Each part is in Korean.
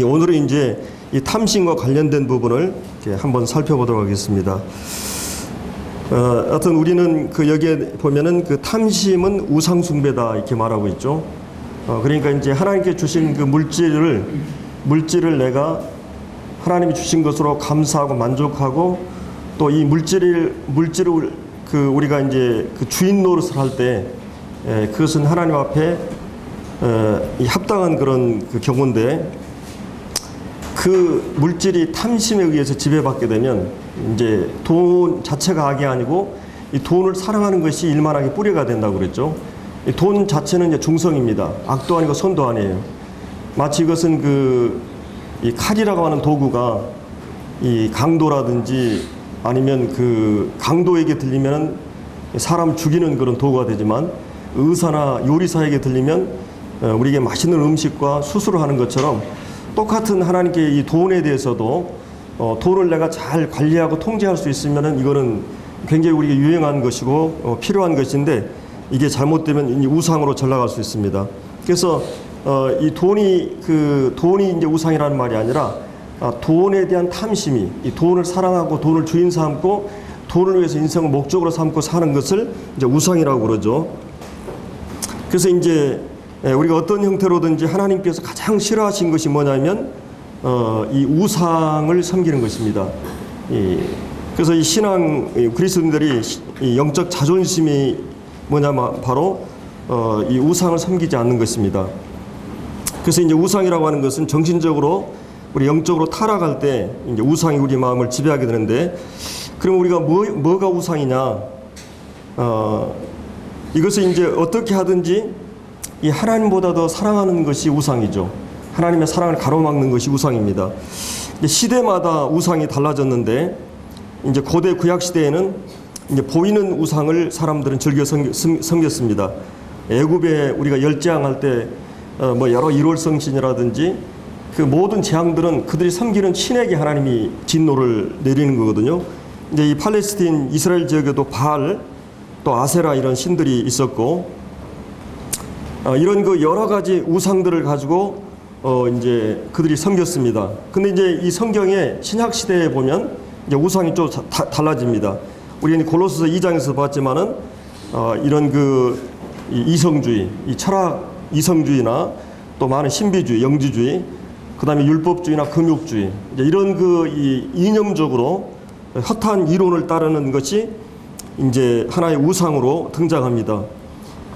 오늘은 이제 이 탐심과 관련된 부분을 이렇게 한번 살펴보도록 하겠습니다. 하여튼 우리는 여기에 보면은 탐심은 우상숭배다 이렇게 말하고 있죠. 그러니까 이제 하나님께 주신 물질을 내가 하나님이 주신 것으로 감사하고 만족하고 또 이 물질을 우리가 이제 주인 노릇을 할 때 그것은 하나님 앞에 이 합당한 그런 경우인데 그 물질이 탐심에 의해서 지배받게 되면 이제 돈 자체가 악이 아니고 이 돈을 사랑하는 것이 일만하게 뿌리가 된다고 그랬죠. 이 돈 자체는 이제 중성입니다. 악도 아니고 선도 아니에요. 마치 이것은 이 칼이라고 하는 도구가 이 강도라든지 아니면 강도에게 들리면 사람 죽이는 그런 도구가 되지만 의사나 요리사에게 들리면 우리에게 맛있는 음식과 수술을 하는 것처럼 똑같은 하나님께 이 돈에 대해서도 돈을 내가 잘 관리하고 통제할 수 있으면은 이거는 굉장히 우리에게 유용한 것이고 필요한 것인데 이게 잘못되면 이 우상으로 전락할 수 있습니다. 그래서 이 돈이 이제 우상이라는 말이 아니라 돈에 대한 탐심이 이 돈을 사랑하고 돈을 주인 삼고 돈을 위해서 인생을 목적으로 삼고 사는 것을 이제 우상이라고 그러죠. 그래서 이제 우리가 어떤 형태로든지 하나님께서 가장 싫어하신 것이 뭐냐면 이 우상을 섬기는 것입니다. 그래서 이 신앙 그리스도인들이 이 영적 자존심이 뭐냐면 바로 이 우상을 섬기지 않는 것입니다. 그래서 이제 우상이라고 하는 것은 정신적으로 우리 영적으로 타락할 때 이제 우상이 우리 마음을 지배하게 되는데 그럼 우리가 뭐가 우상이냐? 이것을 이제 어떻게 하든지 이 하나님보다 더 사랑하는 것이 우상이죠. 하나님의 사랑을 가로막는 것이 우상입니다. 이제 시대마다 우상이 달라졌는데 이제 고대 구약 시대에는 이제 보이는 우상을 사람들은 즐겨 섬겼습니다. 애굽에 우리가 열재앙할 때 여러 일월성신이라든지 그 모든 재앙들은 그들이 섬기는 신에게 하나님이 진노를 내리는 거거든요. 이제 이 팔레스틴 이스라엘 지역에도 바알 또 아세라 이런 신들이 있었고 이런 여러 가지 우상들을 가지고 이제 그들이 섬겼습니다. 근데 이제 이 성경의 신약 시대에 보면 이제 우상이 좀 달라집니다. 우리는 골로새서 2장에서 봤지만은 이런 이성주의, 이 철학 이성주의나 또 많은 신비주의, 영지주의, 그다음에 율법주의나 금욕주의 이제 이런 이 이념적으로 허탄 이론을 따르는 것이 이제 하나의 우상으로 등장합니다.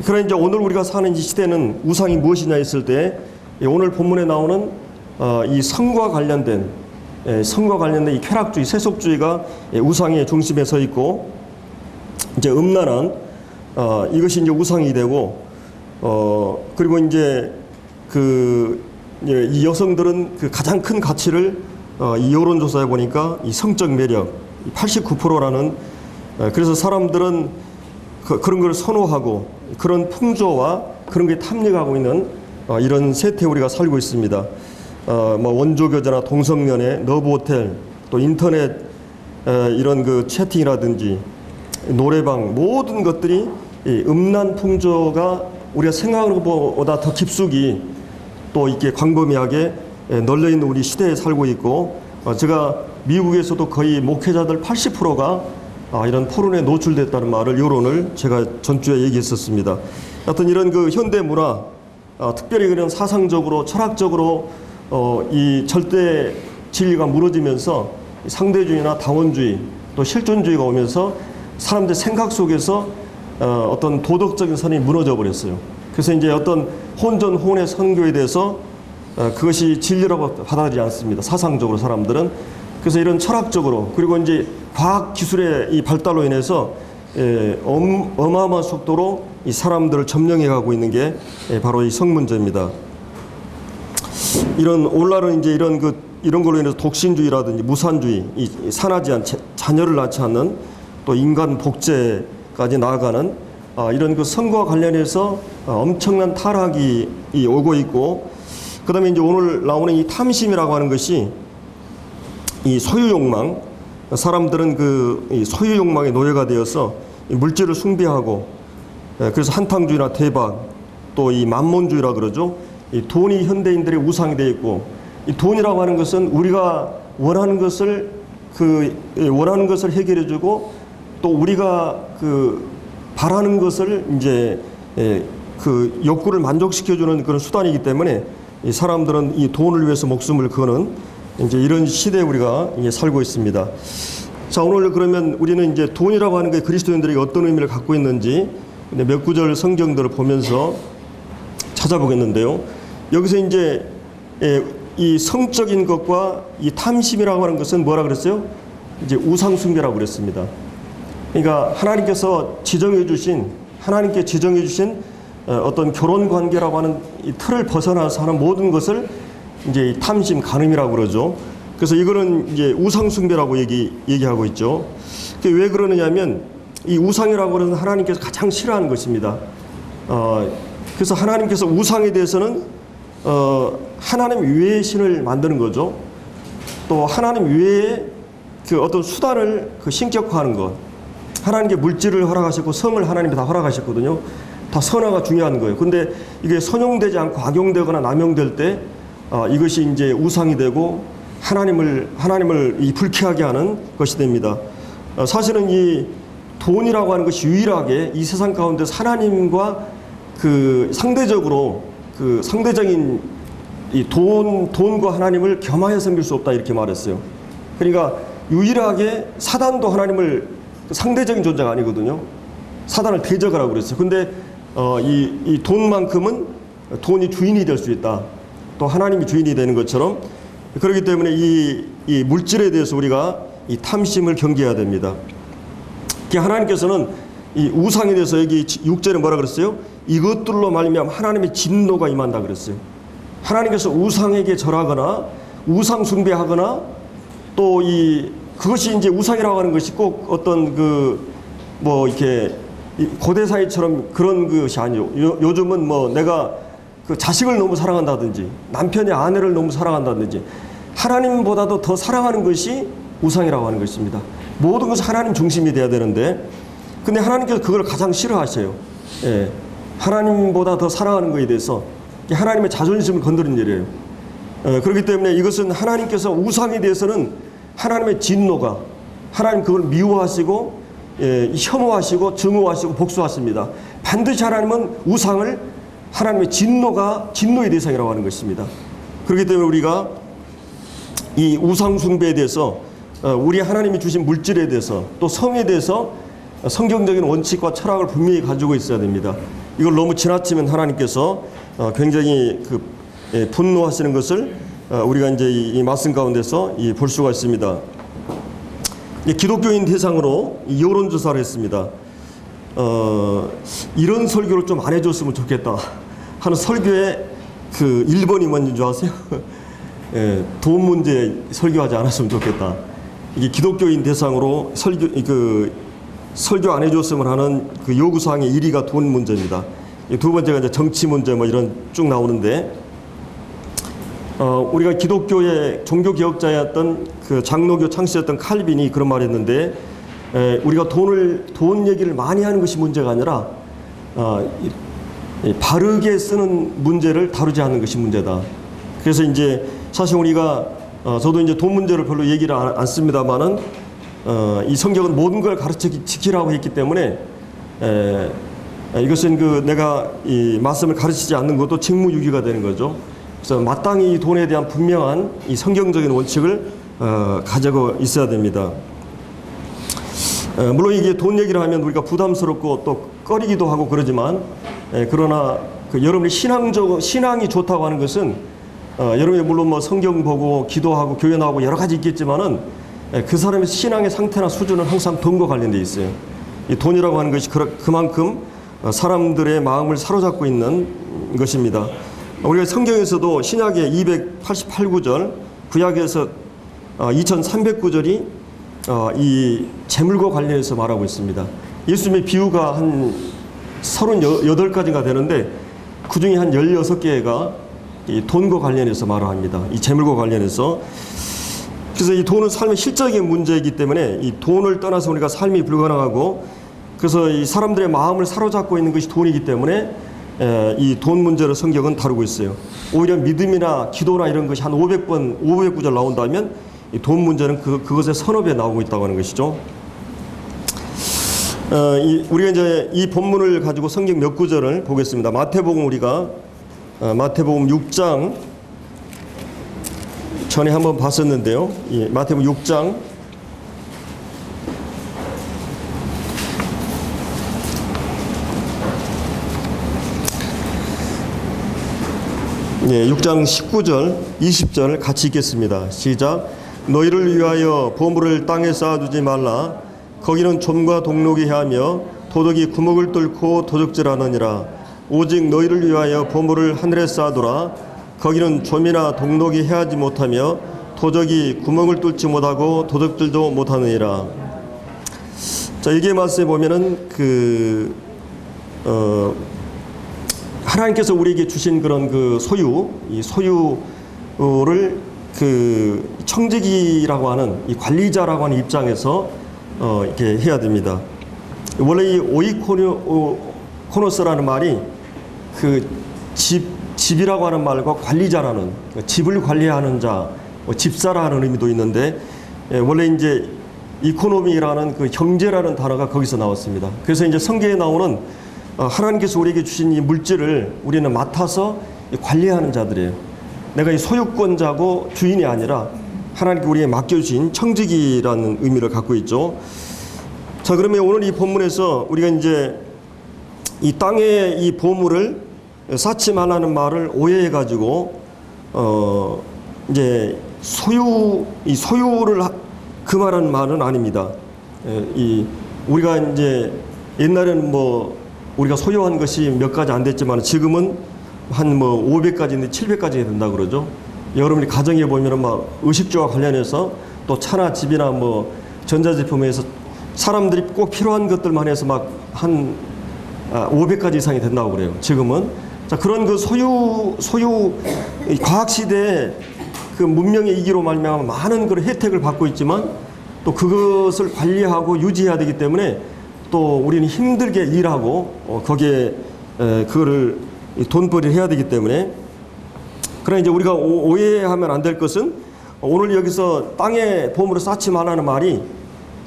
그러나 이제 오늘 우리가 사는 이 시대는 우상이 무엇이냐 했을 때 오늘 본문에 나오는 이 성과 관련된 이 쾌락주의, 세속주의가 우상의 중심에 서 있고 이제 음란한 이것이 이제 우상이 되고 그리고 이제 이 여성들은 가장 큰 가치를 이 여론조사에 보니까 이 성적 매력 89%라는 그래서 사람들은 그런 걸 선호하고 그런 풍조와 그런 게 탐닉하고 있는 이런 세태에 우리가 살고 있습니다. 원조교제나 동성연애, 러브호텔, 또 인터넷 이런 채팅이라든지 노래방 모든 것들이 이 음란 풍조가 우리가 생각하는 것보다 더 깊숙이 또 이렇게 광범위하게 널려 있는 우리 시대에 살고 있고 제가 미국에서도 거의 목회자들 80%가 이런 포론에 노출됐다는 여론을 제가 전주에 얘기했었습니다. 하여튼 이런 현대 문화 특별히 그런 사상적으로 철학적으로 이 절대 진리가 무너지면서 상대주의나 다원주의 또 실존주의가 오면서 사람들 생각 속에서 어떤 도덕적인 선이 무너져 버렸어요. 그래서 이제 어떤 혼전혼의 선교에 대해서 그것이 진리라고 받아들이지 않습니다. 사상적으로 사람들은. 그래서 이런 철학적으로 그리고 이제 과학 기술의 이 발달로 인해서 어마어마한 속도로 이 사람들을 점령해 가고 있는 게 바로 이 성문제입니다. 오늘날은 이제 이런 걸로 인해서 독신주의라든지 무산주의, 이 산하지 않은 자녀를 낳지 않는 또 인간 복제까지 나아가는 이런 성과 관련해서 엄청난 타락이 오고 있고 그다음에 이제 오늘 나오는 이 탐심이라고 하는 것이 이 소유욕망 사람들은 이 소유욕망의 노예가 되어서 이 물질을 숭배하고 그래서 한탕주의나 대박 또 이 만몬주의라 그러죠. 이 돈이 현대인들의 우상이 되어 있고 이 돈이라고 하는 것은 우리가 원하는 것을 원하는 것을 해결해주고 또 우리가 바라는 것을 이제 그 욕구를 만족시켜주는 그런 수단이기 때문에 이 사람들은 이 돈을 위해서 목숨을 거는 이제 이런 시대에 우리가 이제 살고 있습니다. 자, 오늘 그러면 우리는 이제 돈이라고 하는 게 그리스도인들에게 어떤 의미를 갖고 있는지 몇 구절 성경들을 보면서 찾아보겠는데요. 여기서 이제 이 성적인 것과 이 탐심이라고 하는 것은 뭐라 그랬어요? 이제 우상숭배라고 그랬습니다. 그러니까 하나님께 지정해 주신 어떤 결혼 관계라고 하는 이 틀을 벗어나서 하는 모든 것을 이제 탐심, 간음이라고 그러죠. 그래서 이거는 이제 우상숭배라고 얘기하고 있죠. 왜 그러느냐면 이 우상이라고 하는 하나님께서 가장 싫어하는 것입니다. 그래서 하나님께서 우상에 대해서는 하나님 외의 신을 만드는 거죠. 또 하나님 외에 그 어떤 수단을 신격화하는 것. 하나님께 물질을 허락하셨고 성을 하나님이 다 허락하셨거든요. 다 선화가 중요한 거예요. 근데 이게 선용되지 않고 악용되거나 남용될 때 이것이 이제 우상이 되고 하나님을 이 불쾌하게 하는 것이 됩니다. 사실은 이 돈이라고 하는 것이 유일하게 이 세상 가운데서 하나님과 상대적인 이 돈과 하나님을 겸하여 섬길 수 없다 이렇게 말했어요. 그러니까 유일하게 사단도 하나님을 상대적인 존재가 아니거든요. 사단을 대적하라고 그랬어요. 근데 이 돈만큼은 돈이 주인이 될 수 있다. 또 하나님이 주인이 되는 것처럼 그렇기 때문에 이 물질에 대해서 우리가 이 탐심을 경계해야 됩니다. 하나님께서는 이 우상에 대해서 여기 6절에 뭐라 그랬어요? 이것들로 말미암아 하나님의 진노가 임한다 그랬어요. 하나님께서 우상에게 절하거나 우상 숭배하거나 또 그것이 이제 우상이라고 하는 것이 꼭 어떤 이렇게 고대 사회처럼 그런 것이 아니요. 요즘은 내가 자식을 너무 사랑한다든지 남편이 아내를 너무 사랑한다든지 하나님보다도 더 사랑하는 것이 우상이라고 하는 것입니다. 모든 것이 하나님 중심이 돼야 되는데 근데 하나님께서 그걸 가장 싫어하셔요. 예. 하나님보다 더 사랑하는 것에 대해서 하나님의 자존심을 건드린 일이에요. 그렇기 때문에 이것은 하나님께서 우상에 대해서는 하나님의 진노가 하나님 그걸 미워하시고 혐오하시고 증오하시고 복수하십니다. 반드시 하나님은 우상을 하나님의 진노의 대상이라고 하는 것입니다. 그렇기 때문에 우리가 이 우상 숭배에 대해서 우리 하나님이 주신 물질에 대해서 또 성에 대해서 성경적인 원칙과 철학을 분명히 가지고 있어야 됩니다. 이걸 너무 지나치면 하나님께서 굉장히 분노하시는 것을 우리가 이제 이 말씀 가운데서 볼 수가 있습니다. 기독교인 대상으로 여론조사를 했습니다. 이런 설교를 좀 안 해줬으면 좋겠다 하는 설교의 1번이 뭔지 줄 아세요? 돈 문제 설교하지 않았으면 좋겠다. 이게 기독교인 대상으로 설교 안 해줬으면 하는 요구사항의 1위가 돈 문제입니다. 두 번째가 이제 정치 문제 이런 쭉 나오는데, 우리가 기독교의 종교개혁자였던 장로교 창시였던 칼빈이 그런 말을 했는데, 우리가 돈 얘기를 많이 하는 것이 문제가 아니라, 바르게 쓰는 문제를 다루지 않는 것이 문제다. 그래서 이제 사실 우리가, 저도 이제 돈 문제를 별로 얘기를 안 씁니다만은, 이 성경은 모든 걸 가르쳐 지키라고 했기 때문에, 이것은 내가 이 말씀을 가르치지 않는 것도 직무유기가 되는 거죠. 그래서 마땅히 이 돈에 대한 분명한 이 성경적인 원칙을 가지고 있어야 됩니다. 물론 이게 돈 얘기를 하면 우리가 부담스럽고 또 꺼리기도 하고 그러지만, 그러나 여러분이 신앙이 좋다고 하는 것은 여러분이 물론 성경 보고 기도하고 교회 나오고 여러 가지 있겠지만은 그 사람의 신앙의 상태나 수준은 항상 돈과 관련돼 있어요. 이 돈이라고 하는 것이 그만큼 사람들의 마음을 사로잡고 있는 것입니다. 우리가 성경에서도 신약의 288구절, 구약에서 2300구절이 이 재물과 관련해서 말하고 있습니다. 예수님의 비유가 한 38가지가 되는데 그 중에 한 16개가 이 돈과 관련해서 말을 합니다. 이 재물과 관련해서. 그래서 이 돈은 삶의 실적인 문제이기 때문에 이 돈을 떠나서 우리가 삶이 불가능하고, 그래서 이 사람들의 마음을 사로잡고 있는 것이 돈이기 때문에 이 돈 문제를 성경은 다루고 있어요. 오히려 믿음이나 기도나 이런 것이 한 500구절 나온다면 이 돈 문제는 그것의 서너 배 나오고 있다고 하는 것이죠. 우리가 이제 이 본문을 가지고 성경 몇 구절을 보겠습니다. 마태복음 우리가 마태복음 6장 전에 한번 봤었는데요. 마태복음 6장 6장 19절 20절 같이 읽겠습니다. 시작. 너희를 위하여 보물을 땅에 쌓아두지 말라. 거기는 좀과 동록이 헤하며 도둑이 구멍을 뚫고 도둑질하느니라. 오직 너희를 위하여 보물을 하늘에 쌓아두라. 거기는 좀이나 동록이 헤하지 못하며 도적이 구멍을 뚫지 못하고 도둑질도 못하느니라. 자, 이게 말씀에 보면은 하나님께서 우리에게 주신 그런 이 소유를 청지기라고 하는 이 관리자라고 하는 입장에서 이렇게 해야 됩니다. 원래 이 오이코노스라는 말이 집이라고 하는 말과 관리자라는 집을 관리하는 자, 집사라는 의미도 있는데 원래 이제 이코노미라는 경제라는 단어가 거기서 나왔습니다. 그래서 이제 성경에 나오는 하나님께서 우리에게 주신 이 물질을 우리는 맡아서 관리하는 자들이에요. 내가 이 소유권자고 주인이 아니라 하나님께 우리에게 맡겨주신 청지기라는 의미를 갖고 있죠. 자, 그러면 오늘 이 본문에서 우리가 이제 이 땅에 이 보물을 쌓지 말라는 말을 오해해가지고 이제 소유를 금하라는 말은 아닙니다. 우리가 이제 옛날에는 우리가 소유한 것이 몇 가지 안 됐지만 지금은 한 500가지인데 700가지 된다 그러죠. 여러분이 가정에 보면은 의식주와 관련해서 또 차나 집이나 전자제품에서 사람들이 꼭 필요한 것들만 해서 한 500가지 이상이 된다고 그래요. 지금은. 자, 그런 소유 과학 시대에 문명의 이기로 말미암아 많은 그런 혜택을 받고 있지만 또 그것을 관리하고 유지해야 되기 때문에 또 우리는 힘들게 일하고 거기에 그거를 돈벌이를 해야 되기 때문에. 그러나 이제 우리가 오해하면 안 될 것은 오늘 여기서 땅에 보물을 쌓지 말라는 말이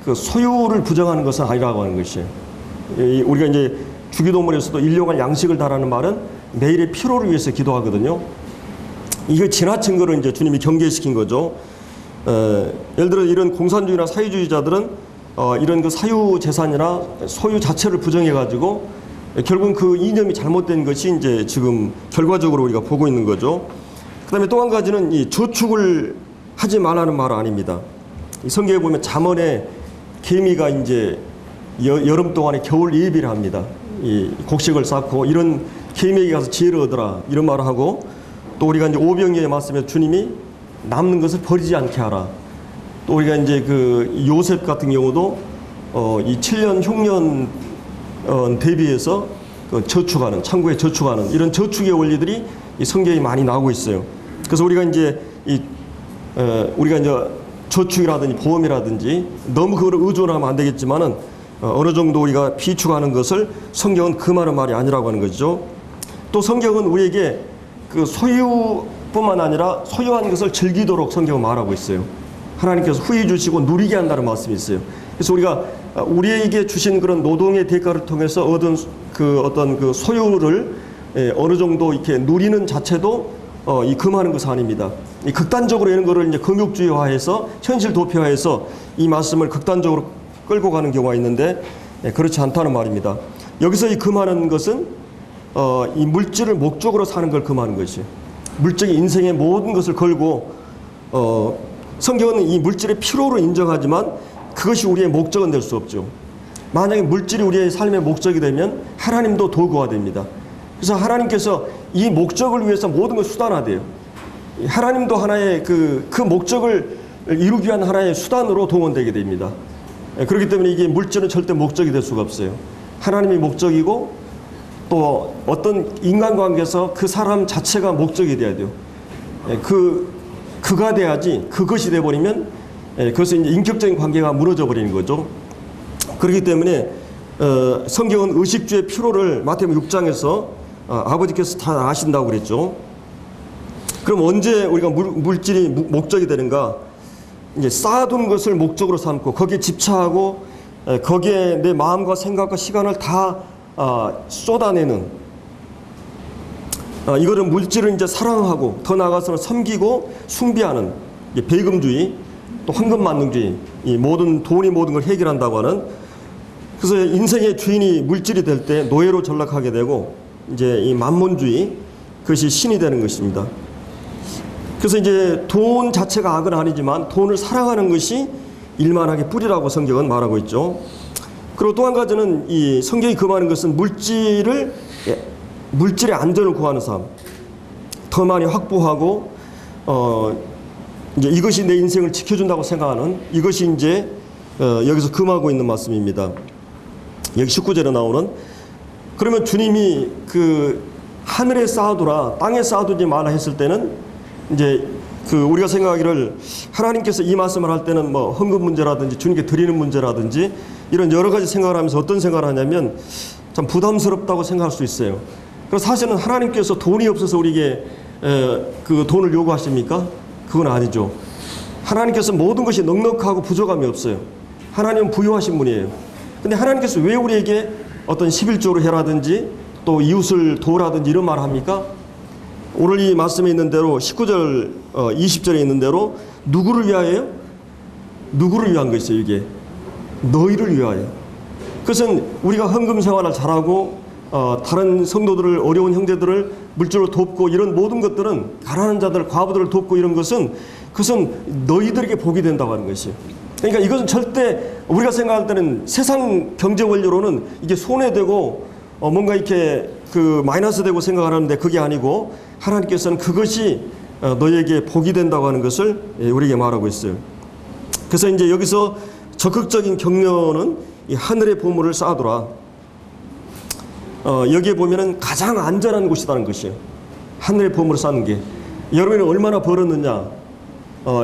소유를 부정하는 것은 아니라고 하는 것이에요. 우리가 이제 주기도문에서도 일용할 양식을 달라는 말은 매일의 필요를 위해서 기도하거든요. 이거 지나친 거를 이제 주님이 경계시킨 거죠. 예를 들어 이런 공산주의나 사회주의자들은 이런 사유 재산이나 소유 자체를 부정해가지고 결국은 그 이념이 잘못된 것이 이제 지금 결과적으로 우리가 보고 있는 거죠. 그 다음에 또 한 가지는 이 저축을 하지 말라는 말은 아닙니다. 이 성경에 보면 잠언에 개미가 이제 여름 동안에 겨울 예비를 합니다. 이 곡식을 쌓고 이런 개미에게 가서 지혜를 얻으라 이런 말을 하고, 또 우리가 이제 오병이어의 말씀에 주님이 남는 것을 버리지 않게 하라. 또 우리가 이제 요셉 같은 경우도 이 7년 흉년 대비해서 저축하는, 창고에 저축하는 이런 저축의 원리들이 이 성경에 많이 나오고 있어요. 그래서 우리가 이제 우리가 이제 저축이라든지 보험이라든지 너무 그걸 의존하면 안 되겠지만은 어느 정도 우리가 비축하는 것을 성경은 금하는 말이 아니라고 하는 거죠. 또 성경은 우리에게 소유뿐만 아니라 소유한 것을 즐기도록 성경은 말하고 있어요. 하나님께서 후히 주시고 누리게 한다는 말씀이 있어요. 그래서 우리가 우리에게 주신 그런 노동의 대가를 통해서 얻은 어떤 소유를 어느 정도 이렇게 누리는 자체도 이 금하는 것은 아닙니다. 이 극단적으로 이런 거를 이제 금욕주의화해서 현실 도피화해서 이 말씀을 극단적으로 끌고 가는 경우가 있는데 그렇지 않다는 말입니다. 여기서 이 금하는 것은 이 물질을 목적으로 사는 걸 금하는 것이에요. 물질이 인생의 모든 것을 걸고 성경은 이 물질의 필요로 인정하지만 그것이 우리의 목적은 될 수 없죠. 만약에 물질이 우리의 삶의 목적이 되면 하나님도 도구가 됩니다. 그래서 하나님께서 이 목적을 위해서 모든 걸 수단화돼요. 하나님도 하나의 그 목적을 이루기 위한 하나의 수단으로 동원되게 됩니다. 그렇기 때문에 이게 물질은 절대 목적이 될 수가 없어요. 하나님이 목적이고 또 어떤 인간관계에서 그 사람 자체가 목적이 돼야 돼요. 그가 돼야지 그것이 돼버리면 그것은 이제 인격적인 관계가 무너져 버리는 거죠. 그렇기 때문에 성경은 의식주의 필요를 마태복음 6장에서 아버지께서 다 아신다고 그랬죠. 그럼 언제 우리가 물질이 목적이 되는가? 이제 쌓아둔 것을 목적으로 삼고 거기에 집착하고 거기에 내 마음과 생각과 시간을 다 쏟아내는, 이거는 물질을 이제 사랑하고 더 나아가서는 섬기고 숭배하는 배금주의, 또 황금만능주의, 이 모든 돈이 모든 걸 해결한다고 하는. 그래서 인생의 주인이 물질이 될 때 노예로 전락하게 되고 이제 이 만몬주의, 그것이 신이 되는 것입니다. 그래서 이제 돈 자체가 악은 아니지만 돈을 사랑하는 것이 일만하게 뿌리라고 성경은 말하고 있죠. 그리고 또 한 가지는 이 성경이 금하는 것은 물질의 안전을 구하는 삶, 더 많이 확보하고 이제 이것이 내 인생을 지켜준다고 생각하는, 이것이 이제 여기서 금하고 있는 말씀입니다. 여기 19절에 나오는, 그러면 주님이 그 하늘에 쌓아두라 땅에 쌓아두지 마라 했을 때는 이제 그 우리가 생각하기를 하나님께서 이 말씀을 할 때는 뭐 헌금 문제라든지 주님께 드리는 문제라든지 이런 여러 가지 생각을 하면서 어떤 생각을 하냐면 참 부담스럽다고 생각할 수 있어요. 그래서 사실은 하나님께서 돈이 없어서 우리에게 그 돈을 요구하십니까? 그건 아니죠. 하나님께서 모든 것이 넉넉하고 부족함이 없어요. 하나님은 부유하신 분이에요. 근데 하나님께서 왜 우리에게 어떤 11조를 해라든지 또 이웃을 도우라든지 이런 말을 합니까? 오늘 이 말씀에 있는 대로 19절 20절에 있는 대로 누구를 위하여요? 누구를 위한 것이에요. 이게 너희를 위하여. 그것은 우리가 헌금 생활을 잘하고 다른 성도들을, 어려운 형제들을 물질로 돕고 이런 모든 것들은, 가난한 자들, 과부들을 돕고 이런 것은 그것은 너희들에게 복이 된다고 하는 것이에요. 그러니까 이것은 절대 우리가 생각할 때는 세상 경제 원리로는 이게 손해되고 뭔가 이렇게 그 마이너스 되고 생각하는데 그게 아니고 하나님께서는 그것이 너희에게 복이 된다고 하는 것을 우리에게 말하고 있어요. 그래서 이제 여기서 적극적인 격려는 이 하늘의 보물을 쌓아두라. 여기에 보면은 가장 안전한 곳이라는 것이에요. 하늘의 보물을 쌓는 게. 여러분이 얼마나 벌었느냐,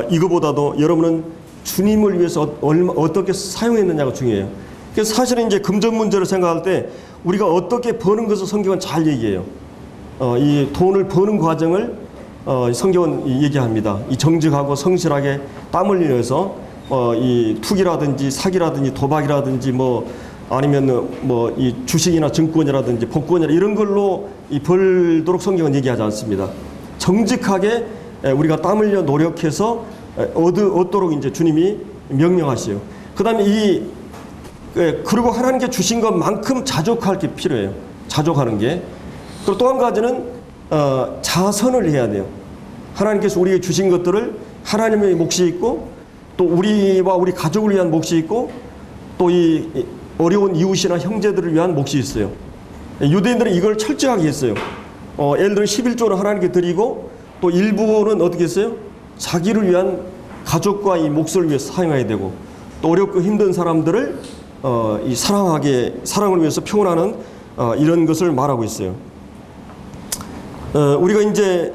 이거보다도 여러분은 주님을 위해서 어떻게 사용했느냐가 중요해요. 그래서 사실은 이제 금전 문제를 생각할 때 우리가 어떻게 버는 것을 성경은 잘 얘기해요. 이 돈을 버는 과정을 성경은 얘기합니다. 이 정직하고 성실하게 땀 흘리면서 이 투기라든지 사기라든지 도박이라든지 뭐 아니면 뭐 이 주식이나 증권이라든지 복권이나 이런 걸로 이 벌도록 성경은 얘기하지 않습니다. 정직하게 우리가 땀 흘려 노력해서 얻도록 이제 주님이 명령하시요. 그다음에 그리고 하나님께 주신 것만큼 자족할 게 필요해요. 자족하는 게. 그리고 또 한 가지는 자선을 해야 돼요. 하나님께서 우리에게 주신 것들을 하나님의 몫이 있고 또 우리와 우리 가족을 위한 몫이 있고 또 이 어려운 이웃이나 형제들을 위한 몫이 있어요. 유대인들은 이걸 철저하게 했어요. 예를 들어 11조는 하나님께 드리고 또 일부는 어떻게 했어요? 자기를 위한 가족과 이 몫을 위해서 사용해야 되고 또 어렵고 힘든 사람들을 이 사랑을 위해서 표현하는 이런 것을 말하고 있어요. 우리가 이제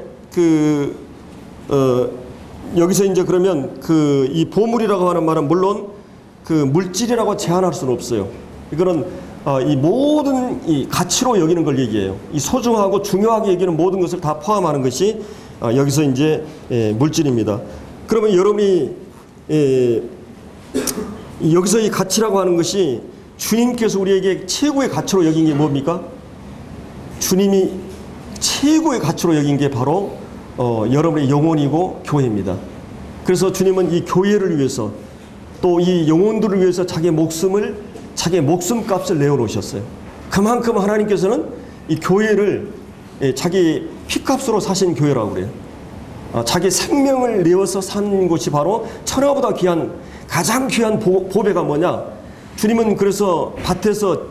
여기서 이제 그러면 이 보물이라고 하는 말은 물론 그 물질이라고 제한할 수는 없어요. 이거는 이 모든 이 가치로 여기는 걸 얘기해요. 이 소중하고 중요하게 여기는 모든 것을 다 포함하는 것이 여기서 이제 물질입니다. 그러면 여러분이 여기서 이 가치라고 하는 것이 주님께서 우리에게 최고의 가치로 여긴 게 뭡니까? 주님이 최고의 가치로 여긴 게 바로 여러분의 영혼이고 교회입니다. 그래서 주님은 이 교회를 위해서 또 이 영혼들을 위해서 자기의 목숨값을 내어놓으셨어요. 그만큼 하나님께서는 이 교회를 자기 피값으로 사신 교회라고 그래요. 자기 생명을 내어서 산 곳이 바로 천하보다 귀한, 가장 귀한 보배가 뭐냐? 주님은 그래서 밭에서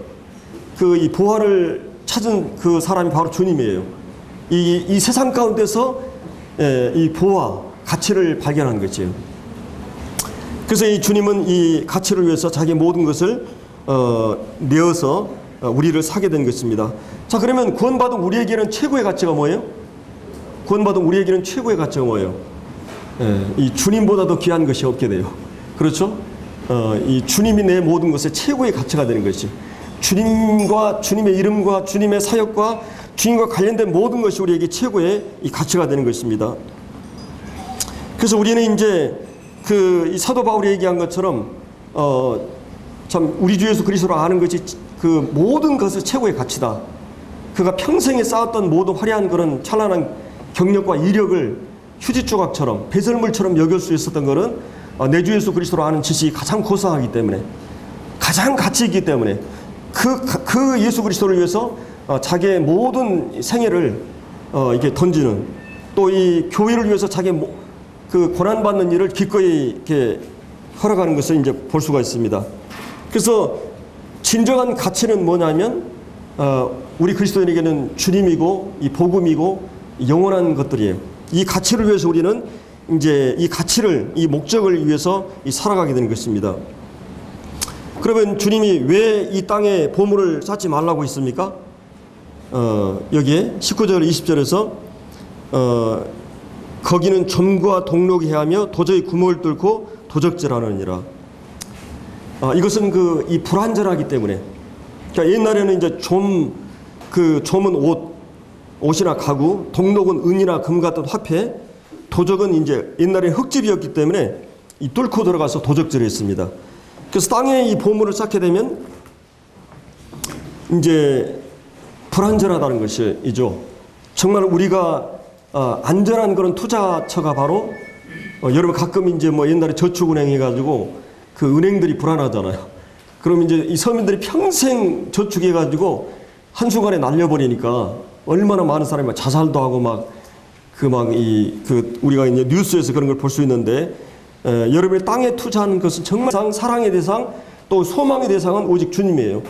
이 보화를 찾은 그 사람이 바로 주님이에요. 이 세상 가운데서 이 보화, 가치를 발견한 거죠. 그래서 이 주님은 이 가치를 위해서 자기 모든 것을 내어서 우리를 사게 된 것입니다. 자, 그러면 구원받은 우리에게는 최고의 가치가 뭐예요? 구원받은 우리에게는 최고의 가치가 뭐예요? 이 주님보다 더 귀한 것이 없게 돼요. 그렇죠? 이 주님이 내 모든 것의 최고의 가치가 되는 것이 주님과 주님의 이름과 주님의 사역과 주님과 관련된 모든 것이 우리에게 최고의 이 가치가 되는 것입니다. 그래서 우리는 이제 이 사도 바울이 얘기한 것처럼 참 우리 주 예수 그리스도를 아는 것이 그 모든 것의 최고의 가치다. 그가 평생에 쌓았던 모든 화려한 그런 찬란한 경력과 이력을 휴지 조각처럼 배설물처럼 여길 수 있었던 것은 내 주 예수 그리스도를 아는 지식이 가장 고상하기 때문에, 가장 가치 있기 때문에 그 예수 그리스도를 위해서 자기의 모든 생애를 이렇게 던지는, 또 이 교회를 위해서 자기의 그 고난받는 일을 기꺼이 이렇게 허락하는 것을 이제 볼 수가 있습니다. 그래서 진정한 가치는 뭐냐면 우리 그리스도인에게는 주님이고 이 복음이고 영원한 것들이에요. 이 가치를 위해서 우리는 이제 이 가치를, 이 목적을 위해서 살아가게 되는 것입니다. 그러면 주님이 왜 이 땅에 보물을 쌓지 말라고 했습니까? 여기에 19절 20절에서 거기는 점과 독록이 해하며 도저히 구멍을 뚫고 도적질하느니라. 이것은 이 불완전하기 때문에. 그러니까 옛날에는 이제 점은 옷이나 가구, 독록은 은이나 금 같은 화폐, 도적은 이제 옛날에 흙집이었기 때문에 이 뚫고 들어가서 도적질을 했습니다. 그래서 땅에 이 보물을 쌓게 되면 이제 불안전하다는 것이죠. 정말 우리가 안전한 그런 투자처가 바로 여러분 가끔 이제 뭐 옛날에 저축은행 해가지고 그 은행들이 불안하잖아요. 그럼 이제 이 서민들이 평생 저축해가지고 한순간에 날려버리니까 얼마나 많은 사람이 막 자살도 하고 우리가 이제 뉴스에서 그런 걸 볼 수 있는데, 여러분이 땅에 투자하는 것은 정말 사랑의 대상, 또 소망의 대상은 오직 주님이에요.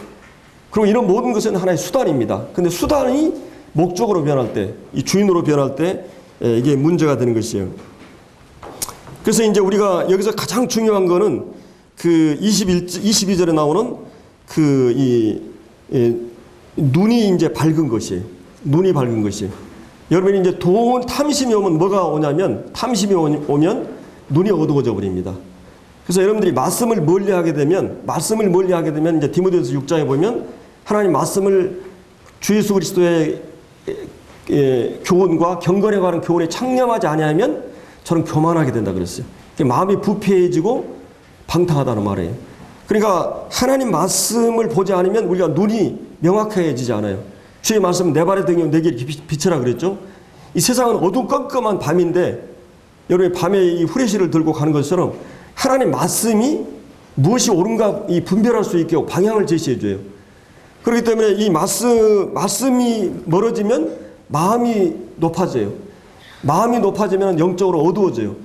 그럼 이런 모든 것은 하나의 수단입니다. 근데 수단이 목적으로 변할 때, 이 주인으로 변할 때 이게 문제가 되는 것이에요. 그래서 이제 우리가 여기서 가장 중요한 거는 그 22절에 나오는 눈이 이제 밝은 것이에요. 눈이 밝은 것이에요. 여러분이 이제 탐심이 오면 뭐가 오냐면, 탐심이 오면 눈이 어두워져 버립니다. 그래서 여러분들이 말씀을 멀리하게 되면 이제 디모데후서 6장에 보면 하나님 말씀을 주 예수 그리스도의 교훈과 경건에 관한 교훈에 창념하지 아니하면 저는 교만하게 된다 그랬어요. 마음이 부패해지고 방탕하다는 말이에요. 그러니까 하나님 말씀을 보지 않으면 우리가 눈이 명확해지지 않아요. 주의 말씀은 내 발의 등이요 내 길에 비치라 그랬죠. 이 세상은 어두컴컴한 밤인데 여러분이 밤에 이 후레쉬를 들고 가는 것처럼 하나님 말씀이 무엇이 옳은가 분별할 수 있게 방향을 제시해 줘요. 그렇기 때문에 이 말씀이 멀어지면 마음이 높아져요. 마음이 높아지면 영적으로 어두워져요.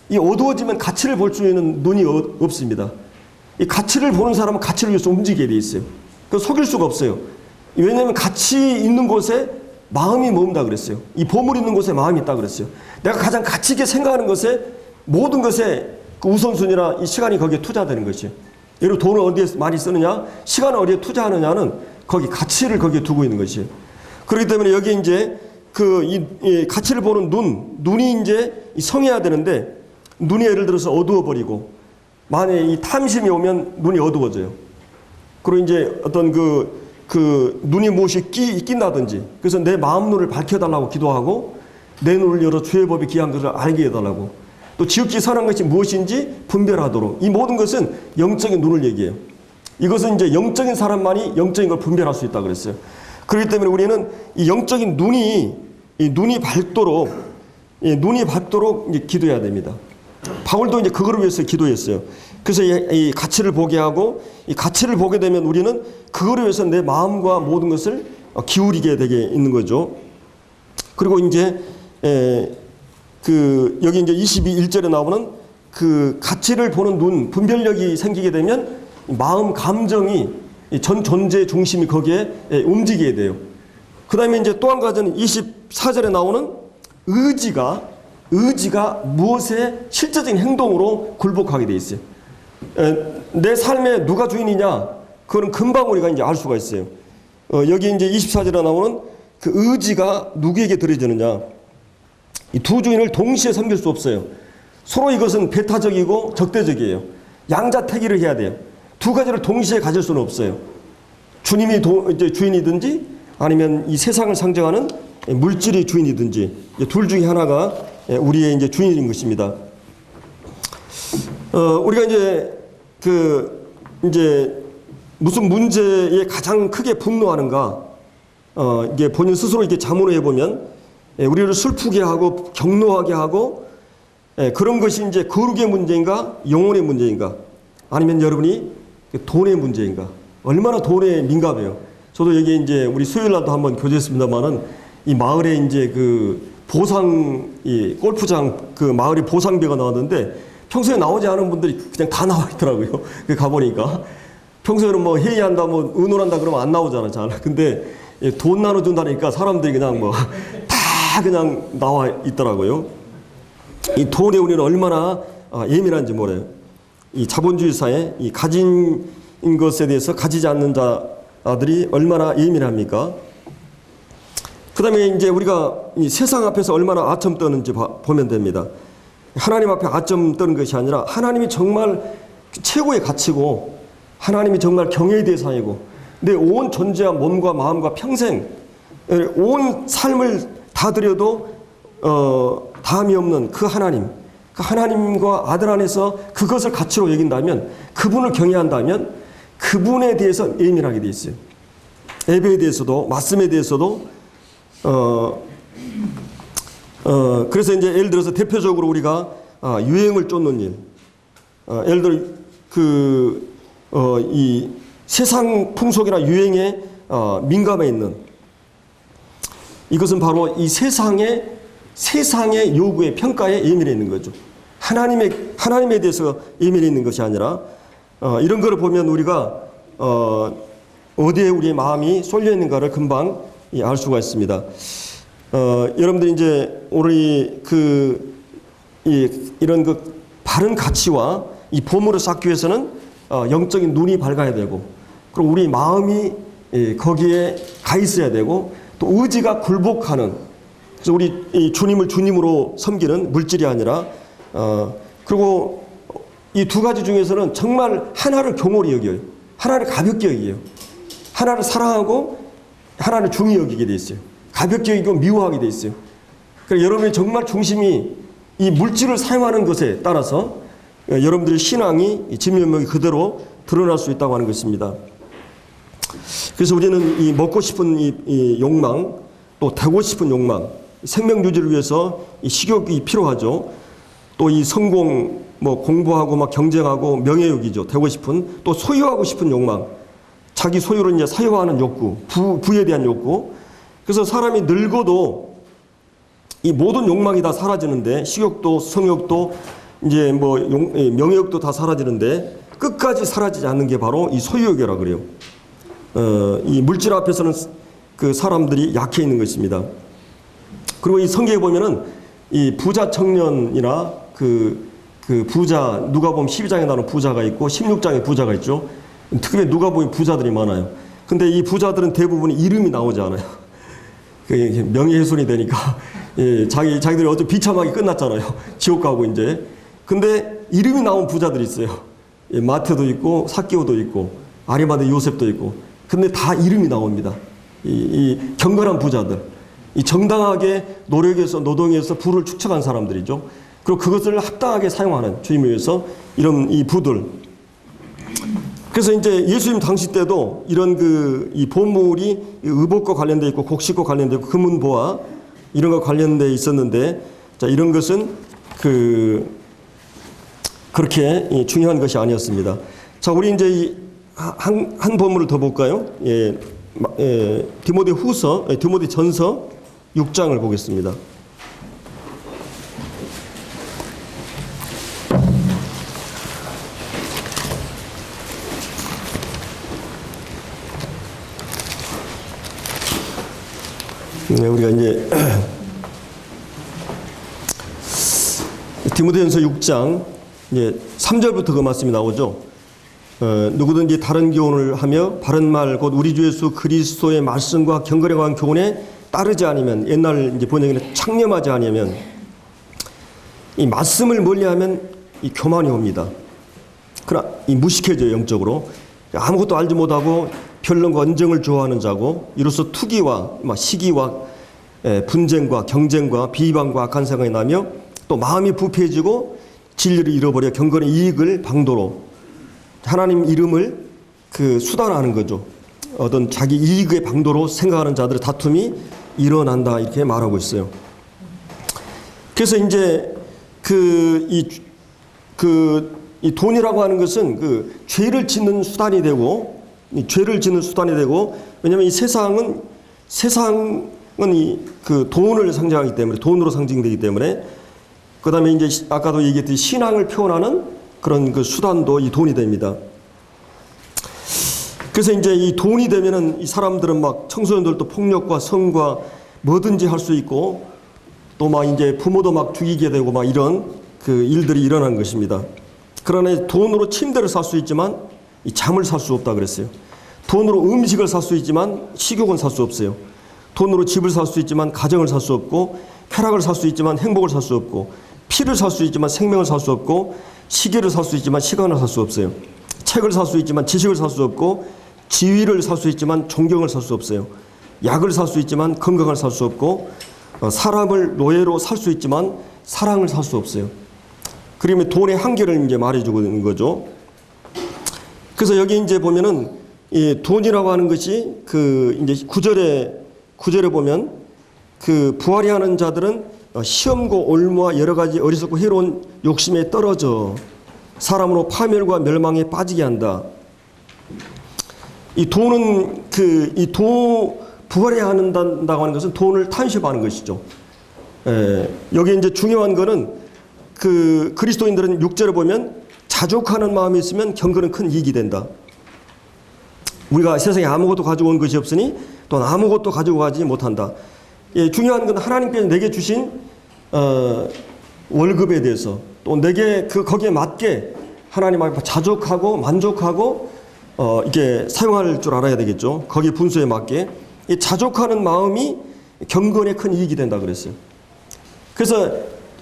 이 어두워지면 가치를 볼 수 있는 눈이 없습니다. 이 가치를 보는 사람은 가치를 위해서 움직이게 돼 있어요. 그 속일 수가 없어요. 왜냐하면 가치 있는 곳에 마음이 머문다 그랬어요. 이 보물 있는 곳에 마음이 있다 그랬어요. 내가 가장 가치 있게 생각하는 것에 모든 것에 그 우선순위나 이 시간이 거기에 투자되는 것이에요. 예를 들어 돈을 어디에 많이 쓰느냐, 시간을 어디에 투자하느냐는 거기 가치를 거기에 두고 있는 것이에요. 그렇기 때문에 여기 이제 이 가치를 보는 눈이 이제 성해야 되는데 눈이 예를 들어서 어두워버리고 만약에 이 탐심이 오면 눈이 어두워져요. 그리고 이제 어떤 눈이 무엇이 낀다든지, 그래서 내 마음 눈을 밝혀달라고 기도하고 내 눈을 열어 주의 법이 귀한 것을 알게 해달라고, 또 지극히 선한 것이 무엇인지 분별하도록, 이 모든 것은 영적인 눈을 얘기해요. 이것은 이제 영적인 사람만이 영적인 걸 분별할 수 있다 그랬어요. 그렇기 때문에 우리는 이 영적인 눈이 밝도록 이제 기도해야 됩니다. 바울도 이제 그거를 위해서 기도했어요. 그래서 이 가치를 보게 하고, 이 가치를 보게 되면 우리는 그거를 위해서 내 마음과 모든 것을 기울이게 되게 있는 거죠. 그리고 이제 여기 이제 22절에 나오는 그 가치를 보는 눈, 분별력이 생기게 되면 마음, 감정이 전 존재의 중심이 거기에 움직이게 돼요. 그 다음에 이제 또 한 가지는 24절에 나오는 의지가 무엇의 실제적인 행동으로 굴복하게 돼 있어요. 내 삶에 누가 주인이냐, 그거는 금방 우리가 이제 알 수가 있어요. 여기 이제 24절에 나오는 그 의지가 누구에게 들어지느냐. 이 두 주인을 동시에 섬길 수 없어요. 서로 이것은 배타적이고 적대적이에요. 양자택일을 해야 돼요. 두 가지를 동시에 가질 수는 없어요. 주님이 이제 주인이든지 아니면 이 세상을 상징하는 물질이 주인이든지 둘 중에 하나가 우리의 이제 주인인 것입니다. 우리가 이제 무슨 문제에 가장 크게 분노하는가? 이게 본인 스스로 이렇게 자문을 해보면 우리를 슬프게 하고 격노하게 하고 그런 것이 이제 거룩의 문제인가? 영혼의 문제인가? 아니면 여러분이 돈의 문제인가? 얼마나 돈에 민감해요. 저도 여기 이제 우리 수요일 날도 한번 교제했습니다만은 이 마을에 이제 그 보상, 이 골프장 그 마을에 보상비가 나왔는데 평소에 나오지 않은 분들이 그냥 다 나와 있더라고요. 가보니까. 평소에는 뭐 회의한다, 뭐 의논한다 그러면 안 나오잖아, 잘. 근데 돈 나눠준다니까 사람들이 그냥 뭐 다 그냥 나와 있더라고요. 이 돈에 우리는 얼마나 예민한지 몰라요. 이 자본주의 사회, 이 가진 것에 대해서 가지지 않는 자들이 얼마나 예민합니까? 그 다음에 이제 우리가 이 세상 앞에서 얼마나 아첨 떠는지 보면 됩니다. 하나님 앞에 아첨 떠는 것이 아니라 하나님이 정말 최고의 가치고 하나님이 정말 경외의 대상이고 내 온 존재와 몸과 마음과 평생 온 삶을 다 드려도 다함이 없는 그 하나님과 아들 안에서 그것을 가치로 여긴다면 그분을 경외한다면 그분에 대해서 예민하게 돼 있어요. 예배에 대해서도 말씀에 대해서도 그래서 이제 예를 들어서 대표적으로 우리가 유행을 쫓는 일, 예를 들어 이 세상 풍속이나 유행에 민감해 있는 이것은 바로 이 세상의 요구에 평가에 예민해 있는 거죠. 하나님에 대해서 예민해 있는 것이 아니라 이런 거를 보면 우리가 어디에 우리의 마음이 쏠려 있는가를 금방 알 수가 있습니다. 여러분들이 이제 우리 이런 그 바른 가치와 이 보물을 쌓기 위해서는 영적인 눈이 밝아야 되고, 그리고 우리 마음이 거기에 가 있어야 되고, 또 의지가 굴복하는, 그래서 우리 이 주님을 주님으로 섬기는 물질이 아니라, 그리고 이 두 가지 중에서는 정말 하나를 교몰히 여겨요. 하나를 가볍게 여겨요. 하나를 사랑하고 하나를 중히 여기게 돼 있어요. 가볍게 여기고 미워하게 돼 있어요. 그래서 여러분의 정말 중심이 이 물질을 사용하는 것에 따라서 여러분들의 신앙이 진면목이 그대로 드러날 수 있다고 하는 것입니다. 그래서 우리는 이 먹고 싶은 이 욕망, 또 되고 싶은 욕망, 생명 유지를 위해서 이 식욕이 필요하죠. 또 이 성공, 뭐 공부하고 막 경쟁하고 명예욕이죠. 되고 싶은, 또 소유하고 싶은 욕망, 자기 소유를 이제 사유하는 욕구, 부에 대한 욕구. 그래서 사람이 늙어도 이 모든 욕망이 다 사라지는데, 식욕도 성욕도 이제 뭐 명예욕도 다 사라지는데 끝까지 사라지지 않는 게 바로 이 소유욕이라 그래요. 이 물질 앞에서는 그 사람들이 약해 있는 것입니다. 그리고 이 성경에 보면은 이 부자 청년이나 그 부자, 누가복음 12장에 나오는 부자가 있고 16장에 부자가 있죠. 특히 누가복음에 부자들이 많아요. 근데 이 부자들은 대부분 이름이 나오지 않아요. 명예훼손이 되니까 자기들이 어차피 비참하게 끝났잖아요. 지옥 가고 이제. 근데 이름이 나온 부자들이 있어요. 마태도 있고 삭개오도 있고 아리마대 요셉도 있고. 근데 다 이름이 나옵니다. 이 경건한 부자들, 이 정당하게 노력해서 노동해서 부를 축적한 사람들이죠. 그리고 그것을 합당하게 사용하는, 주님을 위해서 이런 이 부들. 그래서 이제 예수님 당시 때도 이런 이 보물이 의복과 관련돼 있고 곡식과 관련돼 있고 금은보화 이런 거 관련돼 있었는데, 자, 이런 것은 그렇게 중요한 것이 아니었습니다. 자, 우리 이제 한 본문을 더 볼까요? 디모데 전서 6장을 보겠습니다. 우리가 이제 디모데전서 6장 이제 3절부터 그 말씀이 나오죠. 누구든지 다른 교훈을 하며 바른 말 곧 우리 주 예수 그리스도의 말씀과 경건에 관한 교훈에 따르지 않으면, 옛날 이제 번역에는 창념하지 않으면, 이 말씀을 멀리하면 이 교만이 옵니다. 그러나 이 무식해져요. 영적으로 아무것도 알지 못하고 변론과 언쟁을 좋아하는 자고 이로써 투기와 시기와 분쟁과 경쟁과 비방과 악한 생각이 나며 또 마음이 부패해지고 진리를 잃어버려 경건의 이익을 방도로 하나님 이름을 수단화하는 거죠. 어떤 자기 이익의 방도로 생각하는 자들의 다툼이 일어난다 이렇게 말하고 있어요. 그래서 이제 이 돈이라고 하는 것은 죄를 짓는 수단이 되고 왜냐하면 이 세상은 돈을 상징하기 때문에 돈으로 상징되기 때문에 그다음에 이제 아까도 얘기했듯이 신앙을 표현하는 그런 수단도 이 돈이 됩니다. 그래서 이제 이 돈이 되면은 이 사람들은 막 청소년들도 폭력과 성과 뭐든지 할 수 있고 또 막 이제 부모도 막 죽이게 되고 막 이런 일들이 일어난 것입니다. 그러나 돈으로 침대를 살 수 있지만 이 잠을 살 수 없다 그랬어요. 돈으로 음식을 살 수 있지만 식욕은 살 수 없어요. 돈으로 집을 살 수 있지만 가정을 살 수 없고 쾌락을 살 수 있지만 행복을 살 수 없고 피를 살 수 있지만 생명을 살 수 없고 시계를 살 수 있지만 시간을 살 수 없어요. 책을 살 수 있지만 지식을 살 수 없고 지위를 살 수 있지만 존경을 살 수 없어요. 약을 살 수 있지만 건강을 살 수 없고 사람을 노예로 살 수 있지만 사랑을 살 수 없어요. 그러면 돈의 한계를 이제 말해주고 있는 거죠. 그래서 여기 이제 보면은 이 돈이라고 하는 것이 이제 구절에 보면 부활이 하는 자들은 시험과 올무와 여러 가지 어리석고 해로운 욕심에 떨어져 사람으로 파멸과 멸망에 빠지게 한다. 이 돈은 부활해야 한다고 하는 것은 돈을 탐심하는 것이죠. 여기 이제 중요한 거는 그리스도인들은 6절에 보면 자족하는 마음이 있으면 경건은 큰 이익이 된다. 우리가 세상에 아무것도 가지고 온 것이 없으니 또 아무것도 가지고 가지 못한다. 중요한 건 하나님께서 내게 주신 월급에 대해서 또 내게 거기에 맞게 하나님 앞에 자족하고 만족하고 이렇게 사용할 줄 알아야 되겠죠. 거기 분수에 맞게 이 자족하는 마음이 경건에 큰 이익이 된다 그랬어요. 그래서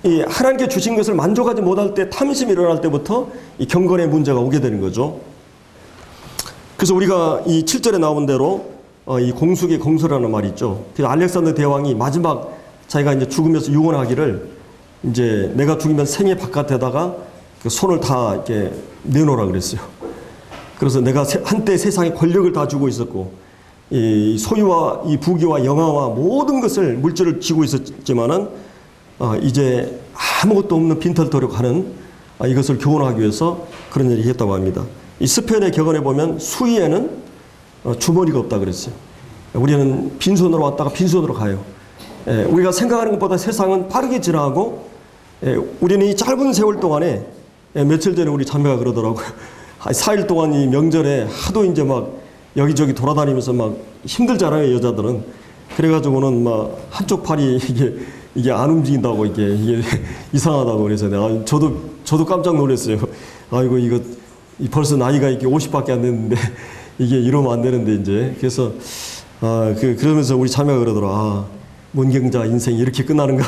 이 하나님께 주신 것을 만족하지 못할 때 탐심이 일어날 때부터 이 경건의 문제가 오게 되는 거죠. 그래서 우리가 이 7절에 나온 대로 이 공숙의 공소라는 말이 있죠. 그래서 알렉산더 대왕이 마지막 자기가 이제 죽으면서 유언하기를 이제 내가 죽으면 생애 바깥에다가 손을 다 이렇게 내놓으라 그랬어요. 그래서 내가 한때 세상에 권력을 다 쥐고 있었고 이 소유와 이 부귀와 영화와 모든 것을 물질을 쥐고 있었지만은 이제 아무것도 없는 빈털터리로 가는 이것을 교훈하기 위해서 그런 일을 했다고 합니다. 이 스페인의 격언에 보면 수위에는 주머니가 없다 그랬어요. 우리는 빈손으로 왔다가 빈손으로 가요. 우리가 생각하는 것보다 세상은 빠르게 지나가고 우리는 이 짧은 세월 동안에 며칠 전에 우리 자매가 그러더라고요. 4일 동안 이 명절에 하도 이제 막 여기저기 돌아다니면서 막 힘들잖아요, 여자들은. 그래가지고는 막 한쪽 팔이 이게 안 움직인다고 이게 이상하다고 그래서 저도 깜짝 놀랐어요. 아이고 이거 벌써 나이가 이렇게 50밖에 안 됐는데 이게 이러면 안 되는데 이제 그래서 그러면서 우리 자매가 그러더라. 문경자 인생이 이렇게 끝나는가?